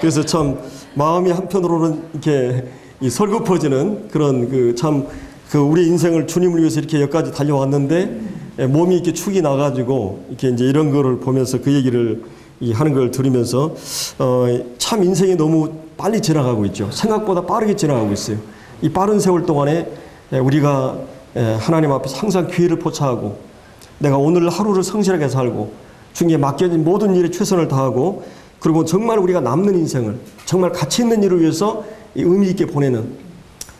그래서 참 마음이 한편으로는 이렇게 설급해지는 그런 우리 인생을 주님을 위해서 이렇게 여기까지 달려왔는데 몸이 이렇게 축이 나가지고 이렇게 이제 이런 거를 보면서 그 얘기를 하는 걸 들으면서 참 인생이 너무 빨리 지나가고 있죠. 생각보다 빠르게 지나가고 있어요. 이 빠른 세월 동안에 우리가 하나님 앞에서 항상 기회를 포착하고 내가 오늘 하루를 성실하게 살고 중에 맡겨진 모든 일에 최선을 다하고 그리고 정말 우리가 남는 인생을 정말 가치 있는 일을 위해서 의미 있게 보내는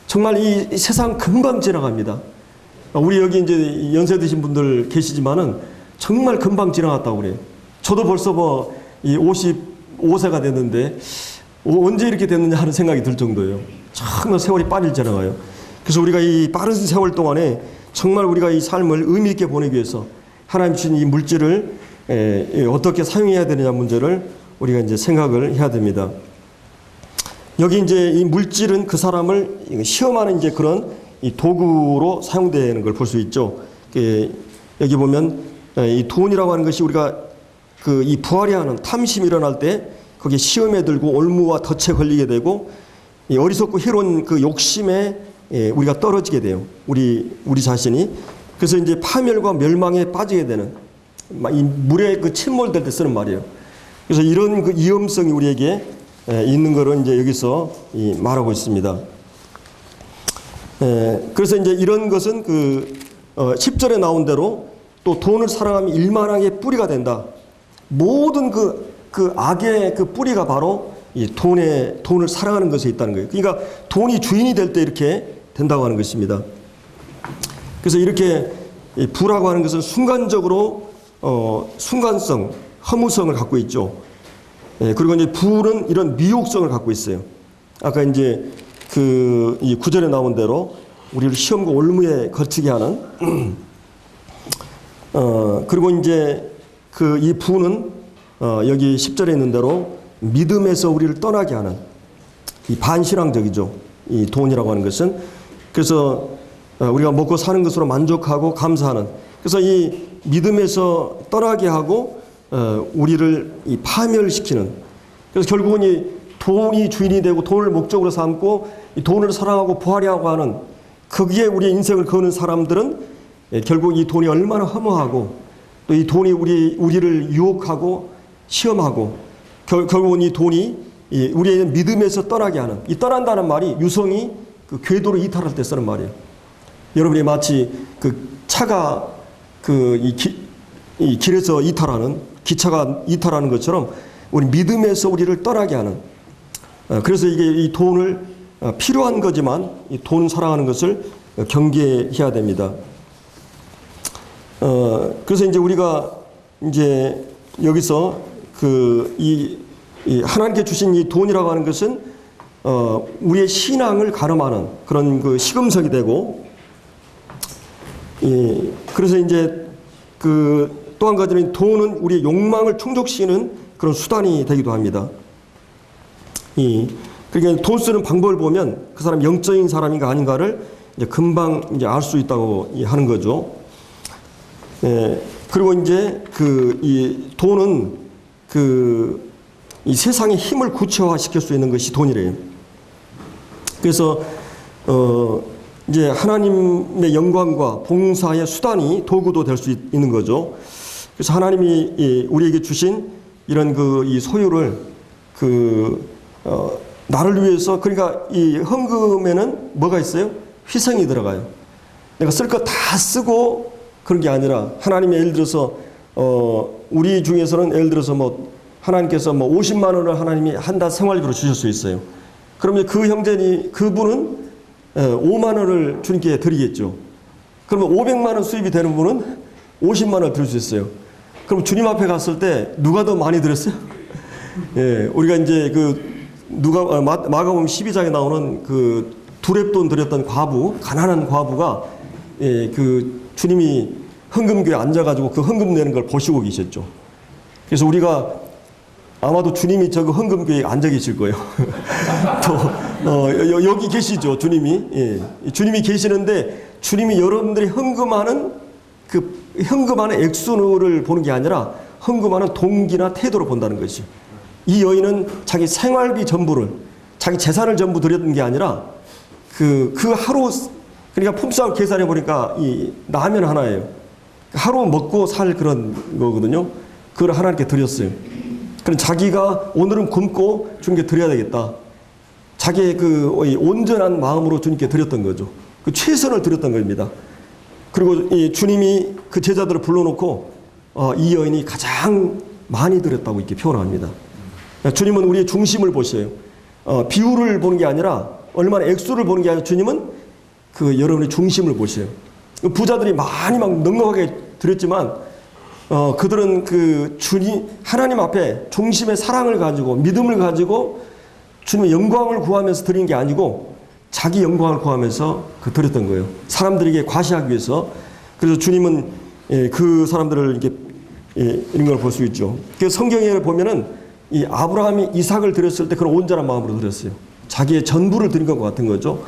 정말 이 세상 금방 지나갑니다. 우리 여기 이제 연세 드신 분들 계시지만은 정말 금방 지나갔다고 그래요. 저도 벌써 이 55세가 됐는데 언제 이렇게 됐느냐 하는 생각이 들 정도예요. 정말 세월이 빨리 지나가요. 그래서 우리가 이 빠른 세월 동안에 정말 우리가 이 삶을 의미 있게 보내기 위해서 하나님 주신 이 물질을 어떻게 사용해야 되느냐 문제를 우리가 이제 생각을 해야 됩니다. 여기 이제 이 물질은 그 사람을 시험하는 이제 그런 이 도구로 사용되는 걸 볼 수 있죠. 여기 보면 이 돈이라고 하는 것이 우리가 이 부활이 하는 탐심이 일어날 때 거기에 시험에 들고 올무와 덫에 걸리게 되고 이 어리석고 해로운 그 욕심에 우리가 떨어지게 돼요. 우리 자신이. 그래서 이제 파멸과 멸망에 빠지게 되는, 이 물에 그 침몰될 때 쓰는 말이에요. 그래서 이런 그 위험성이 우리에게 있는 거를 이제 여기서 말하고 있습니다. 그래서 이제 이런 것은 그 10절에 나온 대로 또 돈을 사랑하면 일만하게 뿌리가 된다. 모든 그 악의 그 뿌리가 바로 이 돈을 사랑하는 것에 있다는 거예요. 그러니까 돈이 주인이 될 때 이렇게 된다고 하는 것입니다. 그래서 이렇게 부라고 하는 것은 순간적으로 순간성, 허무성을 갖고 있죠. 그리고 이제 부는 이런 미혹성을 갖고 있어요. 아까 이제 이 9절에 나온 대로 우리를 시험과 올무에 거치게 하는 그리고 이제 이 부는 여기 10절에 있는 대로 믿음에서 우리를 떠나게 하는, 이 반신앙적이죠. 이 돈이라고 하는 것은. 그래서 우리가 먹고 사는 것으로 만족하고 감사하는, 그래서 이 믿음에서 떠나게 하고 우리를 이 파멸시키는, 그래서 결국은 이 돈이 주인이 되고 돈을 목적으로 삼고 이 돈을 사랑하고 부하려고 하는, 거기에 우리의 인생을 거는 사람들은 결국 이 돈이 얼마나 허무하고 또 이 돈이 우리를 유혹하고 시험하고 결국은 이 돈이 우리의 믿음에서 떠나게 하는, 이 떠난다는 말이 유성이 그 궤도를 이탈할 때 쓰는 말이에요. 여러분이 마치 그 차가 이 길에서 이탈하는, 기차가 이탈하는 것처럼 우리 믿음에서 우리를 떠나게 하는, 그래서 이게 이 돈을 필요한 거지만 이 돈 사랑하는 것을 경계해야 됩니다. 그래서 이제 우리가 이제 여기서 이 하나님께 주신 이 돈이라고 하는 것은 우리의 신앙을 가름하는 그런 그 시금석이 되고, 그래서 이제 또 한 가지는 돈은 우리의 욕망을 충족시키는 그런 수단이 되기도 합니다. 그러니까 돈 쓰는 방법을 보면 그 사람 영적인 사람인가 아닌가를 이제 금방 이제 알 수 있다고 하는 거죠. 그리고 이제 이 돈은 이 세상의 힘을 구체화시킬 수 있는 것이 돈이래요. 그래서 이제 하나님의 영광과 봉사의 수단이 도구도 될 수 있는 거죠. 그래서 하나님이 우리에게 주신 이런 이 소유를 나를 위해서, 그러니까 이 헌금에는 뭐가 있어요? 희생이 들어가요. 내가 쓸 거 다 쓰고 그런 게 아니라 하나님이 예를 들어서 우리 중에서는 예를 들어서 하나님께서 50만 원을 하나님이 한 달 생활비로 주실 수 있어요. 그러면 그분은 5만 원을 주님께 드리겠죠. 그러면 500만 원 수입이 되는 분은 50만 원을 드릴 수 있어요. 그럼 주님 앞에 갔을 때 누가 더 많이 드렸어요? 예, 우리가 이제 마가복음 12장에 나오는 두렙돈 드렸던 과부, 가난한 과부가 주님이 헌금교에 앉아가지고 그 헌금 내는 걸 보시고 계셨죠. 그래서 우리가 아마도 주님이 헌금교에 앉아 계실 거예요. 또 여기 계시죠, 주님이. 예. 주님이 계시는데 주님이 여러분들이 헌금하는 액수를 보는 게 아니라 헌금하는 동기나 태도를 본다는 것이죠. 이 여인은 자기 생활비 전부를, 자기 재산을 전부 드렸던 게 아니라 하루, 그러니까 품삯 계산해 보니까 이 라면 하나예요. 하루 먹고 살 그런 거거든요. 그걸 하나님께 드렸어요. 그럼 자기가 오늘은 굶고 주님께 드려야 되겠다. 자기의 온전한 마음으로 주님께 드렸던 거죠. 최선을 드렸던 겁니다. 그리고 주님이 그 제자들을 불러놓고 이 여인이 가장 많이 드렸다고 이렇게 표현합니다. 주님은 우리의 중심을 보셔요. 비율을 보는 게 아니라, 얼마나 액수를 보는 게 아니라 주님은 여러분의 중심을 보셔요. 부자들이 많이 막 넉넉하게 드렸지만 그들은 주님 하나님 앞에 중심의 사랑을 가지고 믿음을 가지고 주님의 영광을 구하면서 드린 게 아니고 자기 영광을 구하면서 드렸던 거예요. 사람들에게 과시하기 위해서. 그래서 주님은 그 사람들을 이런 걸 볼 수 있죠. 그 성경에 보면은 이 아브라함이 이삭을 드렸을 때 그런 온전한 마음으로 드렸어요. 자기의 전부를 드린 것 같은 거죠.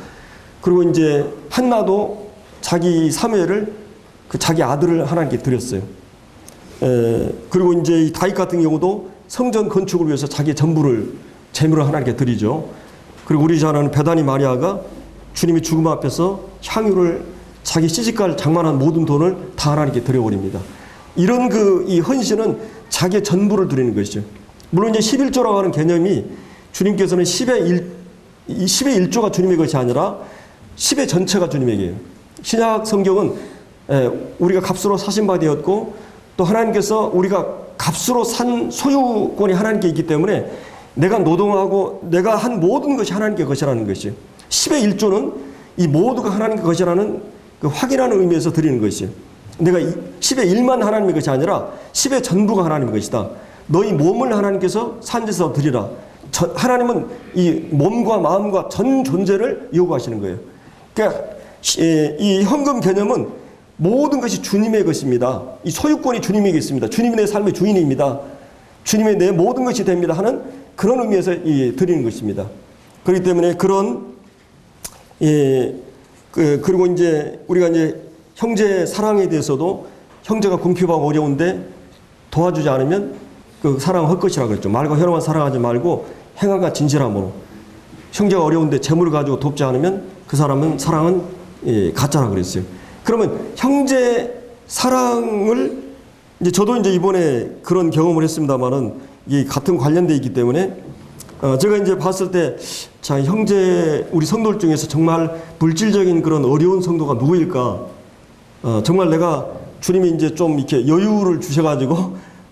그리고 이제 한나도 자기 사무엘을 자기 아들을 하나님께 드렸어요. 그리고 이제 이 다윗 같은 경우도 성전 건축을 위해서 자기 전부를 제물을 하나님께 드리죠. 그리고 우리 잘 아는 베다니 마리아가 주님이 죽음 앞에서 향유를 자기 시집갈 장만한 모든 돈을 다 하나님께 드려버립니다. 이런 이 헌신은 자기의 전부를 드리는 것이죠. 물론 이제 11조라고 하는 개념이 주님께서는 10의 1조가 주님의 것이 아니라 10의 전체가 주님에게요. 신약 성경은 우리가 값으로 사신 바 되었고 또 하나님께서 우리가 값으로 산 소유권이 하나님께 있기 때문에 내가 노동하고 내가 한 모든 것이 하나님께 것이라는 것이요. 10의 1조는 이 모두가 하나님께 것이라는 그 확인하는 의미에서 드리는 것이요. 내가 10의 1만 하나님의 것이 아니라 10의 전부가 하나님의 것이다. 너희 몸을 하나님께서 산지에서 드리라. 하나님은 이 몸과 마음과 전 존재를 요구하시는 거예요. 그러니까 이 헌금 개념은 모든 것이 주님의 것입니다. 이 소유권이 주님에게 있습니다. 주님이 내 삶의 주인입니다. 주님의 내 모든 것이 됩니다 하는 그런 의미에서 드리는 것입니다. 그렇기 때문에 그리고 이제 우리가 이제 형제 사랑에 대해서도 형제가 궁핍하고 어려운데 도와주지 않으면 그 사랑은 헛것이라고 그랬죠. 말과 혀로만 사랑하지 말고 행함과 진실함으로. 형제가 어려운데 재물을 가지고 돕지 않으면 그 사람은 사랑은 가짜라고 그랬어요. 그러면 형제 사랑을 이제 저도 이제 이번에 그런 경험을 했습니다만은 이 같은 관련돼 있기 때문에 제가 이제 봤을 때 자, 형제 우리 성도들 중에서 정말 물질적인 그런 어려운 성도가 누구일까? 정말 내가 주님이 이제 좀 이렇게 여유를 주셔가지고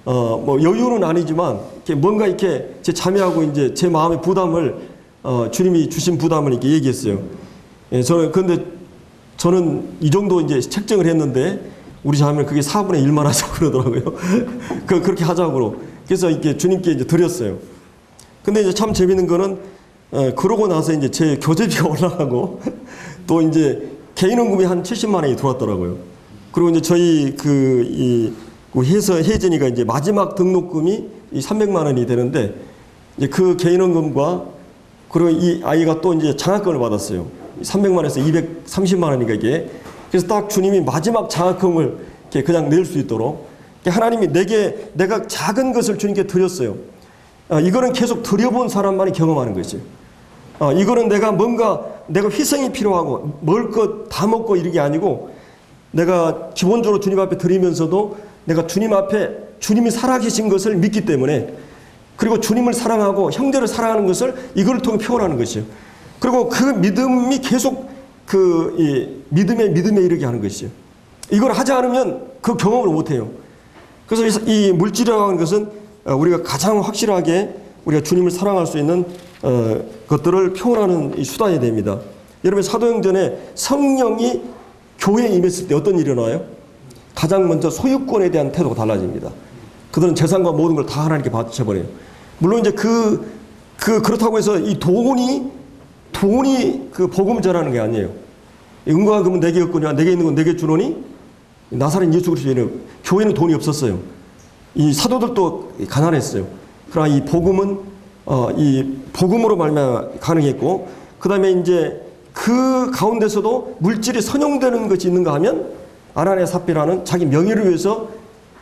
뭐 여유는 아니지만 이렇게 뭔가 이렇게 제 자매하고 이제 제 마음의 부담을 주님이 주신 부담을 이렇게 얘기했어요. 저는 이 정도 이제 책정을 했는데 우리 자매는 그게 4분의 1만 하자고 그러더라고요. 그렇게 하자고. 그래서 이렇게 주님께 이제 드렸어요. 근데 이제 참 재밌는 거는 그러고 나서 이제 제 교재비가 올라가고 또 이제 개인원금이 한 70만 원이 들어왔더라고요. 그리고 이제 저희 혜진이가 이제 마지막 등록금이 300만 원이 되는데 이제 그 개인원금과 그리고 이 아이가 또 이제 장학금을 받았어요. 300만 원에서 230만 원이니까 이게. 그래서 딱 주님이 마지막 장학금을 이렇게 그냥 낼 수 있도록 하나님이 내가 작은 것을 주님께 드렸어요. 이거는 계속 드려본 사람만이 경험하는 것이에요. 이거는 내가 희생이 필요하고 먹을 것 다 먹고 이런 게 아니고 내가 기본적으로 주님 앞에 드리면서도 내가 주님 앞에 주님이 살아계신 것을 믿기 때문에 그리고 주님을 사랑하고 형제를 사랑하는 것을 이걸 통해 표현하는 것이에요. 그리고 그 믿음이 계속 믿음에 이르게 하는 것이에요. 이걸 하지 않으면 그 경험을 못 해요. 그래서 이 물질이라고 하는 것은 우리가 가장 확실하게 우리가 주님을 사랑할 수 있는 것들을 표현하는 수단이 됩니다. 여러분 사도행전에 성령이 교회에 임했을 때 어떤 일이 일어나요? 가장 먼저 소유권에 대한 태도가 달라집니다. 그들은 재산과 모든 걸 다 하나님께 바쳐버려요. 물론 이제 그렇다고 해서 이 돈이 그 복음을 전하는 게 아니에요. 은과 금은 내게 없거니와 내게 있는 건 내게 주노니 나사렛 예수 그리스도에는 교회는 돈이 없었어요. 이 사도들도 가난했어요. 그러나 이 복음은 이 복음으로 말미암아 가능했고 그다음에 이제 그 가운데서도 물질이 선용되는 것이 있는가 하면 아나니아 삽비라는 자기 명예를 위해서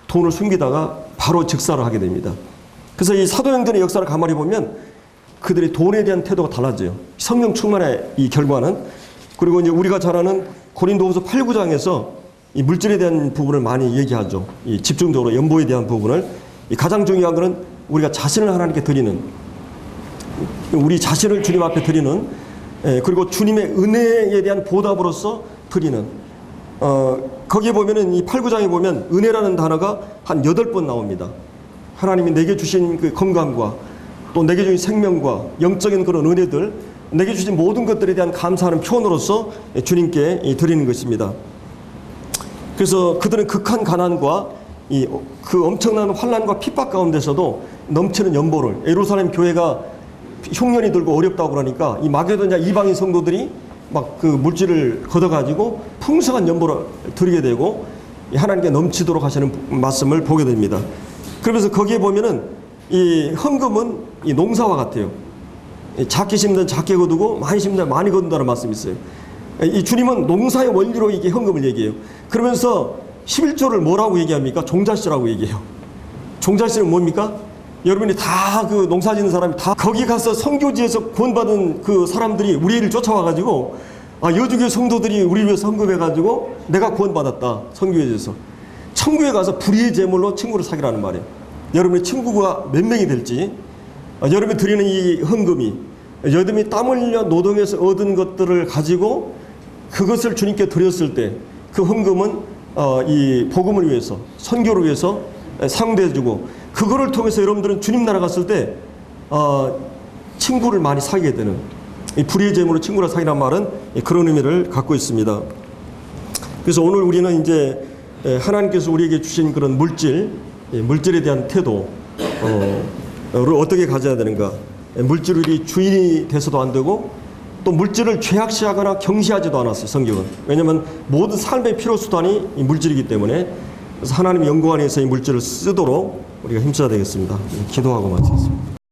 돈을 숨기다가 바로 즉사를 하게 됩니다. 그래서 이 사도행전의 역사를 가만히 보면 그들의 돈에 대한 태도가 달라져요. 성령 충만의 이 결과는. 그리고 이제 우리가 잘 아는 고린도후서 8, 9장에서 이 물질에 대한 부분을 많이 얘기하죠. 이 집중적으로 연보에 대한 부분을. 가장 중요한 것은 우리가 자신을 하나님께 드리는, 우리 자신을 주님 앞에 드리는, 그리고 주님의 은혜에 대한 보답으로서 드리는. 거기에 보면은 이 8, 9장에 보면 은혜라는 단어가 한 8번 나옵니다. 하나님이 내게 주신 그 건강과 또 내게 주신 생명과 영적인 그런 은혜들, 내게 주신 모든 것들에 대한 감사하는 표현으로서 주님께 드리는 것입니다. 그래서 그들은 극한 가난과 그 엄청난 환난과 핍박 가운데서도 넘치는 연보를, 예루살렘 교회가 흉년이 들고 어렵다고 그러니까 이 마게도냐 이방인 성도들이 막 그 물질을 걷어가지고 풍성한 연보를 드리게 되고 하나님께 넘치도록 하시는 말씀을 보게 됩니다. 그러면서 거기에 보면은 이 헌금은 이 농사와 같아요. 작게 심든 작게 거두고 많이 심든 많이 거둔다는 말씀이 있어요. 이 주님은 농사의 원리로 이게 헌금을 얘기해요. 그러면서 11조를 뭐라고 얘기합니까? 종자씨라고 얘기해요. 종자씨는 뭡니까? 여러분이 다 그 농사 짓는 사람이 다 거기 가서 선교지에서 구원받은 그 사람들이 우리 일을 쫓아와가지고 여주교회 성도들이 우리 위해서 헌금해가지고 내가 구원받았다. 선교에 대해서. 천국에 가서 불의의 제물로 친구를 사귀라는 말이에요. 여러분의 친구가 몇 명이 될지, 여러분이 드리는 이 헌금이, 여러분이 땀 흘려 노동해서 얻은 것들을 가지고 그것을 주님께 드렸을 때 그 헌금은 이 복음을 위해서, 선교를 위해서 사용되어지고, 그거를 통해서 여러분들은 주님 나라 갔을 때 친구를 많이 사귀게 되는, 이 불의의 제물로 친구를 사귀란 말은 그런 의미를 갖고 있습니다. 그래서 오늘 우리는 이제 하나님께서 우리에게 주신 그런 물질에 대한 태도를 어떻게 가져야 되는가. 물질이 주인이 돼서도 안 되고, 또 물질을 죄악시하거나 경시하지도 않았어요, 성경은. 왜냐하면 모든 삶의 필요수단이 이 물질이기 때문에. 그래서 하나님의 영광을 위해서 이 물질을 쓰도록 우리가 힘써야 되겠습니다. 기도하고 마치겠습니다.